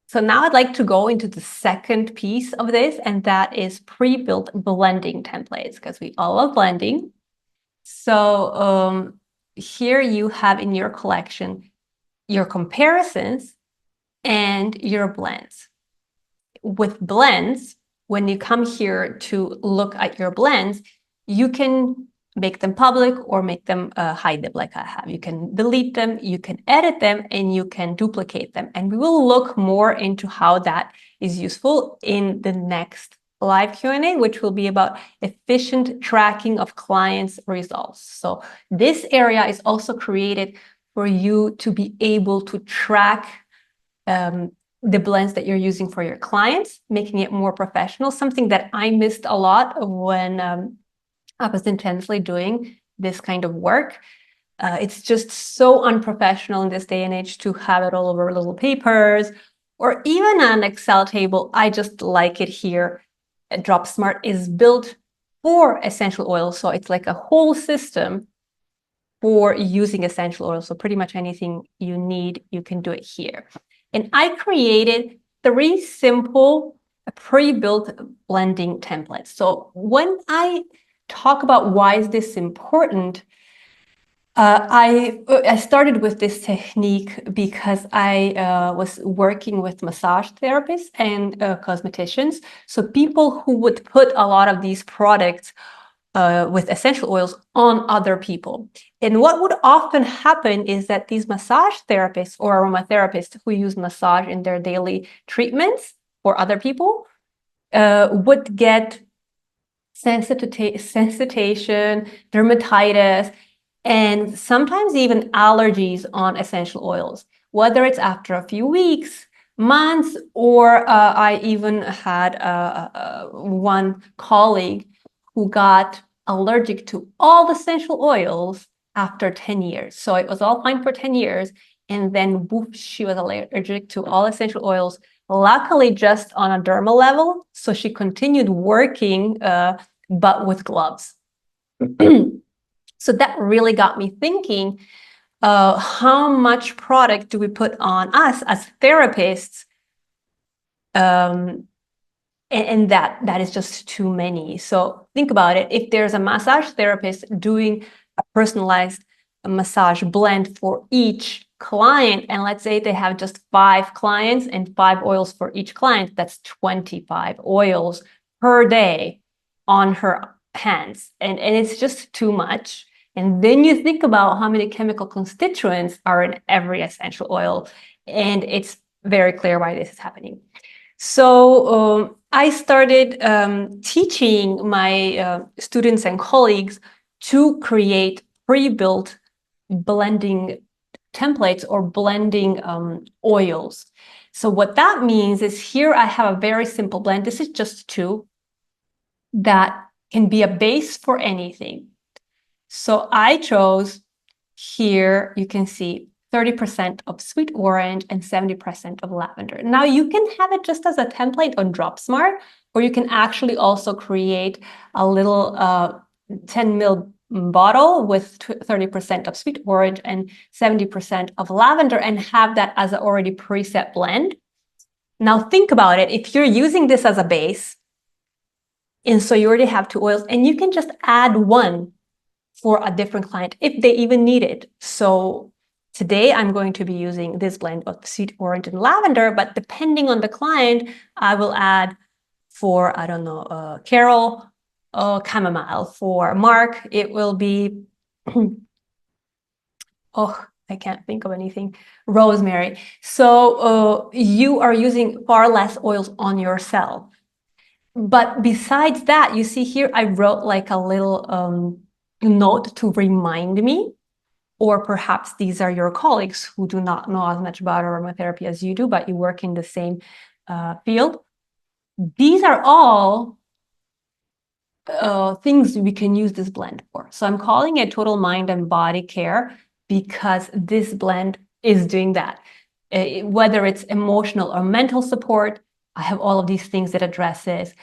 So now I'd like to go into the second piece of this, and that is pre-built blending templates, because we all love blending. So here you have in your collection your comparisons and your blends. With blends, when you come here to look at your blends, you can make them public or make them hide them like I have. You can delete them, you can edit them, and you can duplicate them. And we will look more into how that is useful in the next live Q&A, which will be about efficient tracking of clients' results. So this area is also created for you to be able to track the blends that you're using for your clients, making it more professional, something that I missed a lot when I was intensely doing this kind of work. It's just so unprofessional in this day and age to have it all over little papers or even an Excel table. I just like it here. Dropsmart is built for essential oils, so it's like a whole system for using essential oils. So pretty much anything you need, you can do it here. And I created 3 simple pre-built blending templates. So when I talk about why is this important, I started with this technique because I was working with massage therapists and cosmeticians. So people who would put a lot of these products with essential oils on other people. And what would often happen is that these massage therapists or aromatherapists who use massage in their daily treatments for other people would get sensitisation, dermatitis, and sometimes even allergies on essential oils, whether it's after a few weeks, months, or I even had one colleague who got allergic to all the essential oils after 10 years. So it was all fine for 10 years. And then woof, she was allergic to all essential oils, luckily just on a dermal level. So she continued working, but with gloves. So that really got me thinking, how much product do we put on us as therapists? And that is just too many. So think about it. If there's a massage therapist doing a personalized massage blend for each client, and let's say they have just 5 clients and 5 oils for each client, that's 25 oils per day on her hands. And it's just too much. And then you think about how many chemical constituents are in every essential oil. And it's very clear why this is happening. So I started teaching my students and colleagues to create pre-built blending templates or blending oils. So what that means is here I have a very simple blend. This is just 2 that can be a base for anything. So I chose here, you can see 30% of sweet orange and 70% of lavender. Now you can have it just as a template on Dropsmart, or you can actually also create a little 10 ml bottle with 30% of sweet orange and 70% of lavender and have that as an already preset blend. Now think about it. If you're using this as a base, and so you already have 2 oils, and you can just add 1 for a different client if they even need it. So today I'm going to be using this blend of sweet orange and lavender, but depending on the client, I will add for, I don't know, Carol, chamomile. For Mark, it will be, oh, I can't think of anything, rosemary. So you are using far less oils on yourself. But besides that, you see here, I wrote like a little note to remind me, or perhaps these are your colleagues who do not know as much about aromatherapy as you do, but you work in the same field. These are all things we can use this blend for. So I'm calling it total mind and body care because this blend is doing that. Whether it's emotional or mental support, I have all of these things that addresses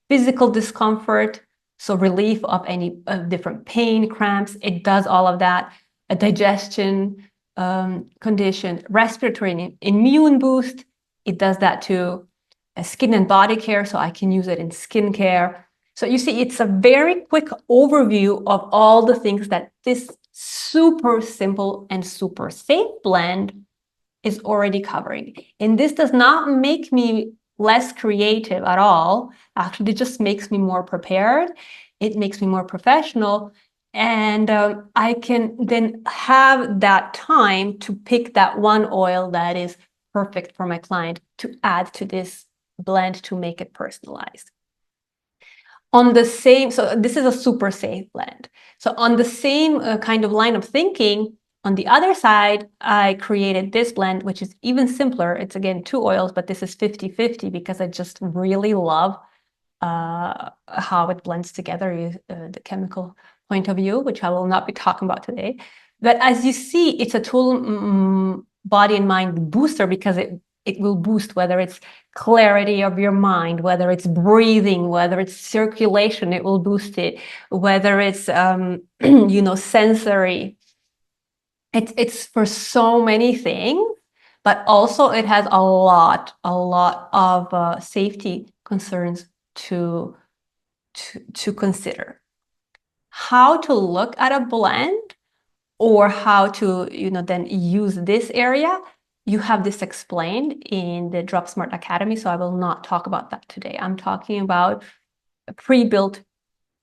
physical discomfort, so relief of any different pain, cramps, it does all of that. A digestion condition, respiratory and immune boost, It does that to skin and body care, so I can use it in skincare. So you see, it's a very quick overview of all the things that this super simple and super safe blend is already covering. And this does not make me less creative at all. Actually, it just makes me more prepared. It makes me more professional. And I can then have that time to pick that one oil that is perfect for my client to add to this blend to make it personalized. On the same, so this is a super safe blend. So on the same kind of line of thinking, on the other side, I created this blend, which is even simpler. It's again 2 oils, but this is 50-50 because I just really love how it blends together, the chemical point of view, which I will not be talking about today. But as you see, it's a total body and mind booster because it will boost whether it's clarity of your mind, whether it's breathing, whether it's circulation, it will boost it, whether it's sensory. It's for so many things, but also it has a lot of safety concerns to consider. How to look at a blend or how to then use this area, you have this explained in the Dropsmart Academy, so I will not talk about that today. I'm talking about pre-built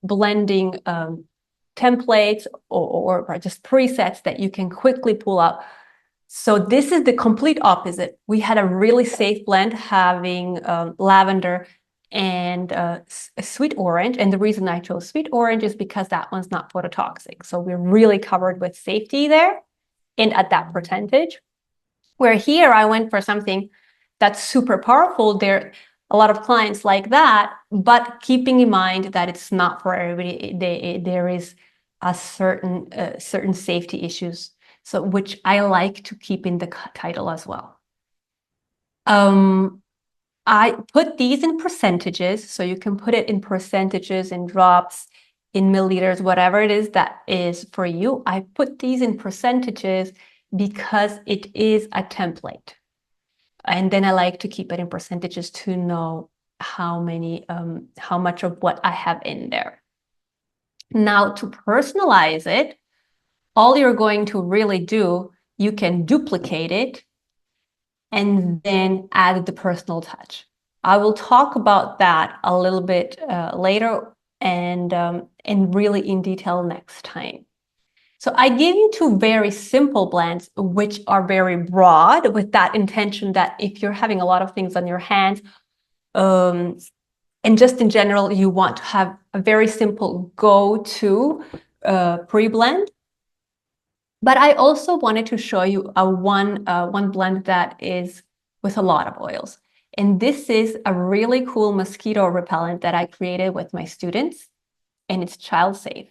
blending templates or just presets that you can quickly pull up. So this is the complete opposite. We had a really safe blend having lavender and sweet orange. And the reason I chose sweet orange is because that one's not phototoxic. So we're really covered with safety there and at that percentage. Where here I went for something that's super powerful. There a lot of clients like that, but keeping in mind that it's not for everybody. There is a certain safety issues, so which I like to keep in the title as well. I put these in percentages, so you can put it in percentages, in drops, in milliliters, whatever it is that is for you. I put these in percentages because it is a template. And then I like to keep it in percentages to know how much of what I have in there. Now to personalize it, all you're going to really do, you can duplicate it and then add the personal touch. I will talk about that a little bit later and really in detail next time. So I gave you 2 very simple blends, which are very broad with that intention that if you're having a lot of things on your hands, and just in general, you want to have a very simple go-to pre-blend. But I also wanted to show you one blend that is with a lot of oils. And this is a really cool mosquito repellent that I created with my students, and it's child safe.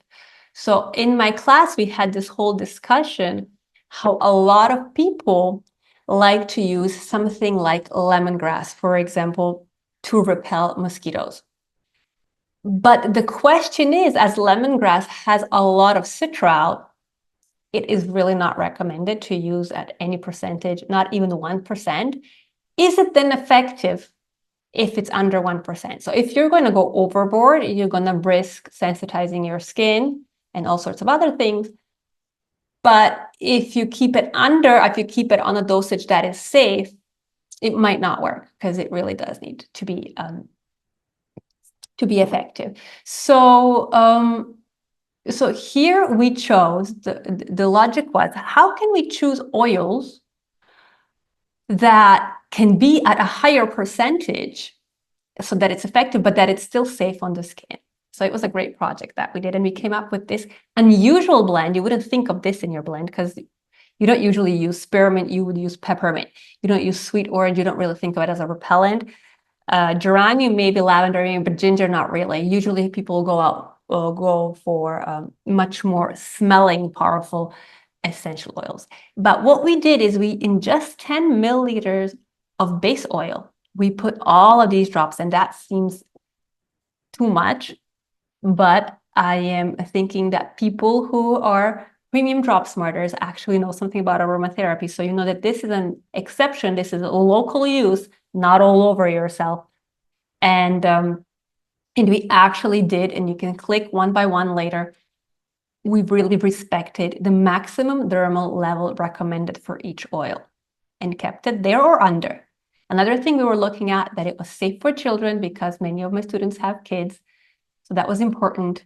So in my class, we had this whole discussion how a lot of people like to use something like lemongrass, for example, to repel mosquitoes. But the question is, as lemongrass has a lot of citral, it is really not recommended to use at any percentage, not even 1%. Is it then effective if it's under 1%? So if you're going to go overboard, you're going to risk sensitizing your skin and all sorts of other things. But if you keep it if you keep it on a dosage that is safe, it might not work because it really does need to be effective. So so here we chose, the logic was, how can we choose oils that can be at a higher percentage so that it's effective, but that it's still safe on the skin? So it was a great project that we did, and we came up with this unusual blend. You wouldn't think of this in your blend because you don't usually use spearmint, you would use peppermint. You don't use sweet orange, you don't really think of it as a repellent. Geranium, maybe lavender, but ginger, not really. Usually people go for much more smelling, powerful essential oils. But what we did is in just 10 milliliters of base oil, we put all of these drops, and that seems too much, but I am thinking that people who are premium Dropsmarters actually know something about aromatherapy. So you know that this is an exception. This is a local use, not all over yourself. And we actually did, and you can click one by one later, we really respected the maximum dermal level recommended for each oil and kept it there or under. Another thing we were looking at, that it was safe for children because many of my students have kids. So that was important.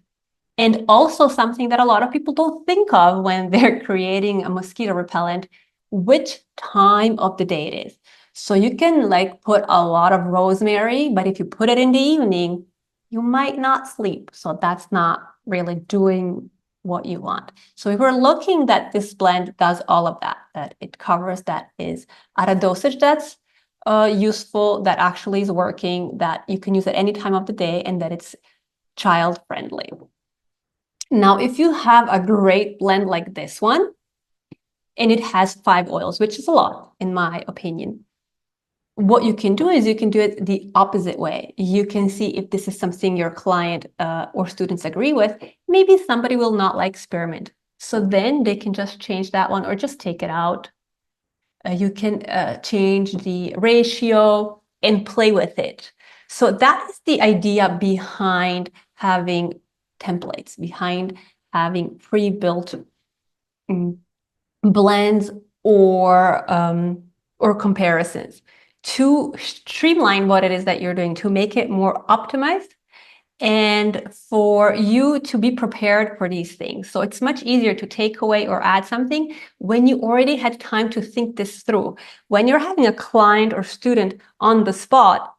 And also something that a lot of people don't think of when they're creating a mosquito repellent, which time of the day it is. So you can like put a lot of rosemary, but if you put it in the evening, you might not sleep. So that's not really doing what you want. So if we're looking that this blend does all of that, that it covers, that is at a dosage that's useful, that actually is working, that you can use at any time of the day, and that it's child friendly. Now, if you have a great blend like this one, and it has 5 oils, which is a lot, in my opinion, what you can do is you can do it the opposite way. You can see if this is something your client or students agree with. Maybe somebody will not like spearmint. So then they can just change that one or just take it out. You can change the ratio and play with it. So that is the idea behind having templates, behind having pre-built blends or comparisons to streamline what it is that you're doing, to make it more optimized and for you to be prepared for these things. So it's much easier to take away or add something when you already had time to think this through. When you're having a client or student on the spot,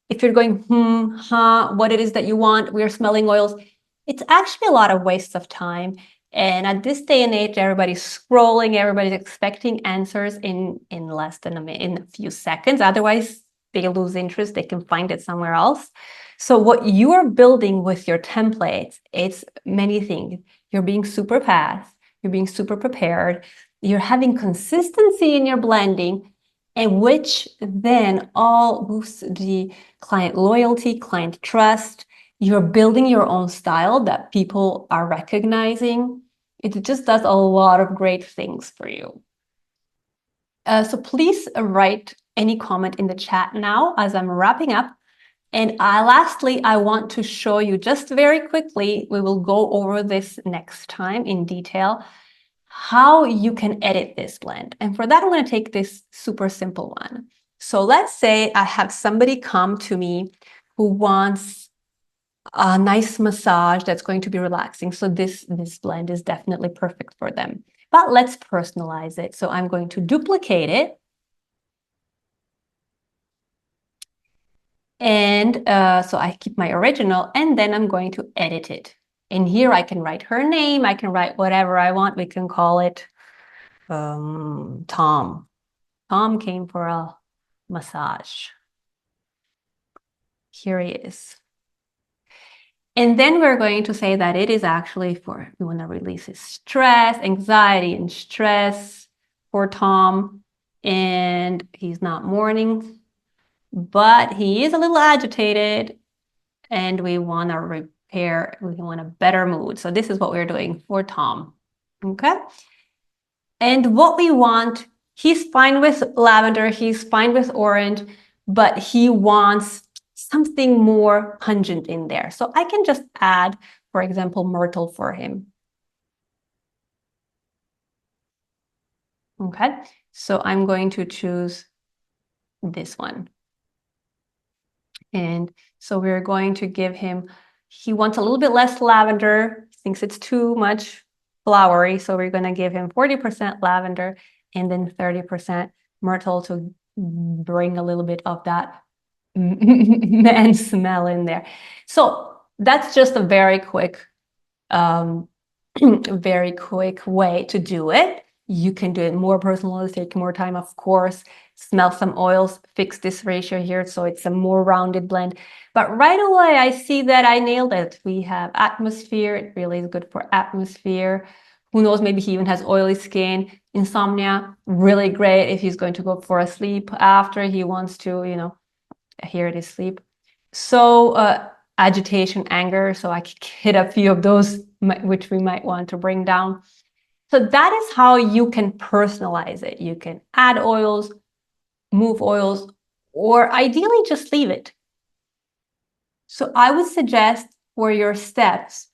if you're going, what it is that you want, we're smelling oils, it's actually a lot of waste of time. And at this day and age, everybody's scrolling, everybody's expecting answers in less than in a few seconds. Otherwise, they lose interest, they can find it somewhere else. So what you are building with your templates, it's many things. You're being super fast, you're being super prepared, you're having consistency in your blending, and which then all boosts the client loyalty, client trust. You're building your own style that people are recognizing. It just does a lot of great things for you. So please write any comment in the chat now as I'm wrapping up. And lastly, I want to show you just very quickly, we will go over this next time in detail, how you can edit this blend. And for that, I'm going to take this super simple one. So let's say I have somebody come to me who wants a nice massage that's going to be relaxing. So this blend is definitely perfect for them. But let's personalize it. So I'm going to duplicate it. And so I keep my original, and then I'm going to edit it. And here I can write her name. I can write whatever I want. We can call it Tom. Tom came for a massage. Here he is. And then we're going to say that it is actually for, we want to release his stress, anxiety and stress for Tom. And he's not mourning, but he is a little agitated, and we want to repair, we want a better mood. So this is what we're doing for Tom. Okay. And what we want, he's fine with lavender, he's fine with orange, but he wants something more pungent in there. So I can just add, for example, myrtle for him. Okay, so I'm going to choose this one. And so we're going to give him, he wants a little bit less lavender, thinks it's too much flowery. So we're going to give him 40% lavender and then 30% myrtle to bring a little bit of that man smell in there. So that's just a very quick way to do it. You can do it more personalized, take more time, of course, smell some oils, fix this ratio here so it's a more rounded blend. But right away, I see that I nailed it. We have atmosphere. It really is good for atmosphere. Who knows, maybe he even has oily skin. Insomnia, really great if he's going to go for a sleep after he wants to, you know, here it is, sleep. So agitation, anger, so I could hit a few of those which we might want to bring down. So that is how you can personalize it. You can add oils, move oils, or ideally just leave it. So I would suggest for your steps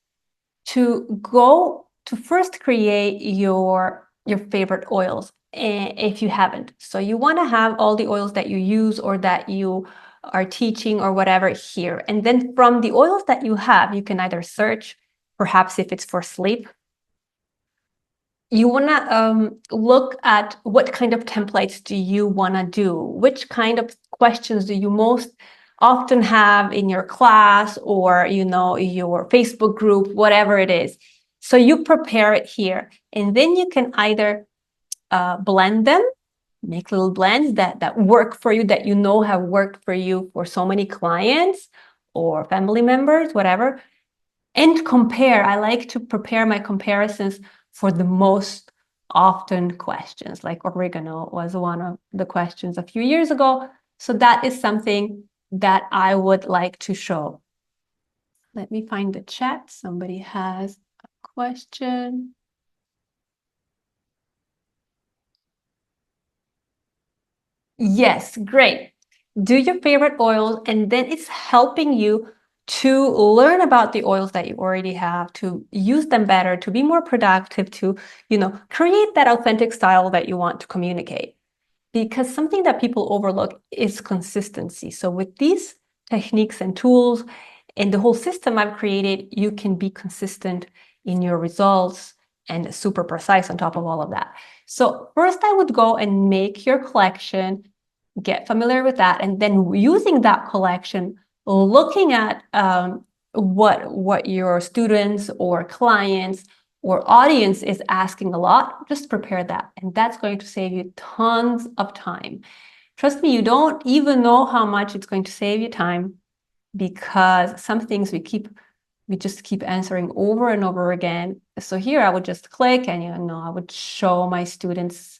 to go to first create your favorite oils if you haven't. So you want to have all the oils that you use or that you are teaching or whatever here. And then from the oils that you have, you can either search, perhaps if it's for sleep. You want to look at what kind of templates do you want to do? Which kind of questions do you most often have in your class or, your Facebook group, whatever it is. So you prepare it here, and then you can either blend them, make little blends that work for you, that have worked for you for so many clients or family members, whatever, and compare. I like to prepare my comparisons for the most often questions, like oregano was one of the questions a few years ago. So that is something that I would like to show. Let me find the chat. Somebody has a question. Yes, great. Do your favorite oils, and then it's helping you to learn about the oils that you already have, to use them better, to be more productive, to, create that authentic style that you want to communicate. Because something that people overlook is consistency. So with these techniques and tools and the whole system I've created, you can be consistent in your results and super precise on top of all of that. So first I would go and make your collection, get familiar with that, and then using that collection, looking at what your students or clients or audience is asking a lot, just prepare that. And that's going to save you tons of time. Trust me, you don't even know how much it's going to save you time, because some things we just keep answering over and over again. So here I would just click and, I would show my students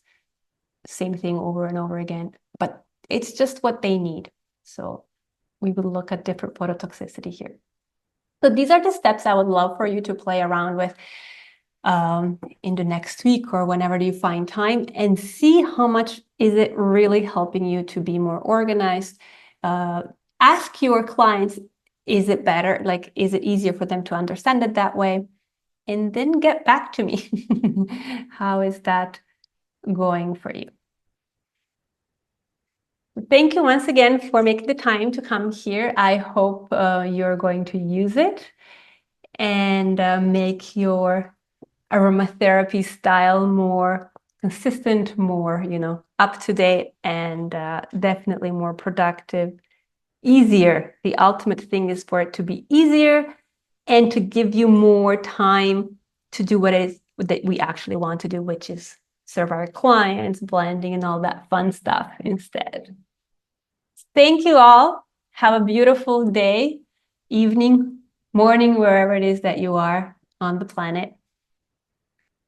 same thing over and over again, but it's just what they need. So we will look at different phototoxicity here. So these are the steps I would love for you to play around with in the next week or whenever you find time, and see how much is it really helping you to be more organized. Ask your clients, is it better? Like, is it easier for them to understand it that way? And then get back to me. How is that going for you? Thank you once again for making the time to come here. I hope you're going to use it and make your aromatherapy style more consistent, more, up to date, and definitely more productive, easier. The ultimate thing is for it to be easier and to give you more time to do what it is that we actually want to do, which is serve our clients, blending, and all that fun stuff instead. Thank you all. Have a beautiful day, evening, morning, wherever it is that you are on the planet.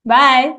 Bye.